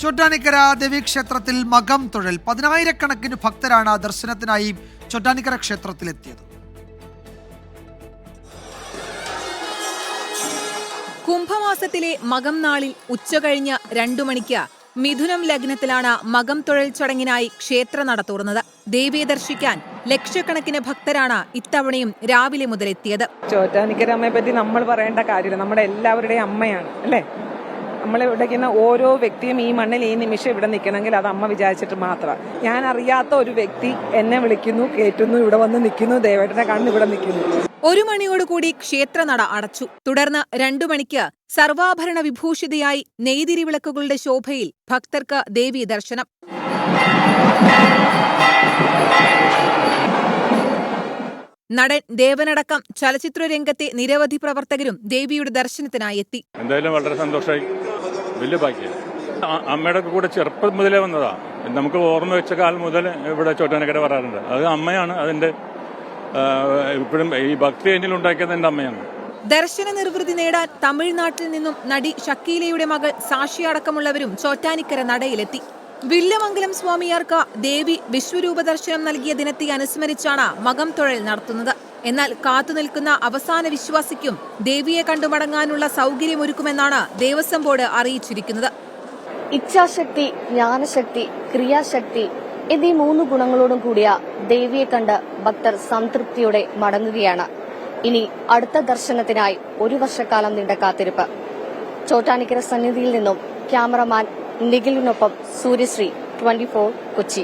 ചോറ്റാനിക്കര ദേവീക്ഷേത്രത്തിൽ മകം തൊഴൽ 10,000-കണക്കിന് ഭക്തരാണ് ദർശനത്തിനായി ചോറ്റാനിക്കര ക്ഷേത്രത്തിലെത്തിയത്. കുംഭമാസത്തിലെ മകം നാളിൽ ഉച്ചകഴിഞ്ഞ് 2 മണിക്ക് മിഥുനം ലഗ്നത്തിലാണ് മകം തൊഴൽ ചടങ്ങിനായി ക്ഷേത്രനട തുറന്നത്. ദേവിയെ ദർശിക്കാൻ ലക്ഷക്കണക്കിന് ഭക്തരാണ് ഇത്തവണയും രാവിലെ മുതലെത്തിയത്. ചോറ്റാനിക്കര അമ്മയെ പറ്റി നമ്മൾ പറയേണ്ട കാര്യമില്ല, നമ്മുടെ എല്ലാവരുടെയും അമ്മയാണ് അല്ലേ. നമ്മളിവിടേക്കുന്ന ഓരോ വ്യക്തിയും ഈ മണ്ണിൽ ഈ നിമിഷം ഇവിടെ നിൽക്കണമെങ്കിൽ അത് അമ്മ വിചാരിച്ചിട്ട് മാത്രമാണ്. ഞാൻ അറിയാത്ത ഒരു വ്യക്തി എന്നെ വിളിക്കുന്നു, കേറ്റുന്നു, ഇവിടെ വന്ന് നിൽക്കുന്നു, ദേവേട്ടനെ കാണുന്നു, ഇവിടെ നിൽക്കുന്നു. 1 മണിയോടുകൂടി ക്ഷേത്രനട അടച്ചു. തുടർന്ന് 2 മണിക്ക് സർവാഭരണ വിഭൂഷിതയായി നെയ്തിരി വിളക്കുകളുടെ ശോഭയിൽ ഭക്തർക്ക് ദേവീ ദർശനം. നടൻ ദേവനടക്കം ചലച്ചിത്ര രംഗത്തെ നിരവധി പ്രവർത്തകരും ദേവിയുടെ ദർശനത്തിനായി എത്തി. എന്തായാലും വളരെ സന്തോഷമായി, വലിയ ഭാഗ്യം. അമ്മയുടെ കൂടെ ചെറുപ്പം മുതലേ വന്നതാ. നമുക്ക് ഓർമ്മ വെച്ച കാലം മുതൽ ഇവിടെ ചോറ്റാനിക്കര വരാറുണ്ട്. അത് അമ്മയാണ് അതിന്റെ ഇപ്പോഴും ഈ ഭക്തി എന്നിൽ ഉണ്ടാക്കിയത് എന്റെ അമ്മയാണ്. ദർശന നിർവൃതി നേടാൻ തമിഴ്നാട്ടിൽ നിന്നും നടി ഷക്കീലയുടെ മകൾ സാക്ഷി അടക്കമുള്ളവരും ചോറ്റാനിക്കര നടയിലെത്തി. വില്യമംഗലം സ്വാമിയാർക്ക് ദേവി വിശ്വരൂപ ദർശനം നൽകിയ ദിനത്തെ അനുസ്മരിച്ചാണ് മകം തൊഴൽ നടത്തുന്നത്. എന്നാൽ കാത്തുനിൽക്കുന്ന അവസാന വിശ്വാസിക്കും ദേവിയെ കണ്ടുമടങ്ങാനുള്ള സൗകര്യമൊരുക്കുമെന്നാണ് ദേവസ്വം ബോർഡ് അറിയിച്ചിരിക്കുന്നത്. ഇച്ഛാശക്തി, ജ്ഞാനശക്തി, ക്രിയാശക്തി എന്നീ 3 ഗുണങ്ങളോടും കൂടിയ ദേവിയെ കണ്ട് ഭക്തർ സംതൃപ്തിയോടെ മടങ്ങുകയാണ്. ഇനി അടുത്ത ദർശനത്തിനായി 1 വർഷക്കാലം നീണ്ട കാത്തിരിപ്പ്. ചോറ്റാനിക്കര സന്നിധിയിൽ നിന്നും ക്യാമറമാൻ നിഖിലിനൊപ്പം സൂര്യശ്രീ, 24 കൊച്ചി.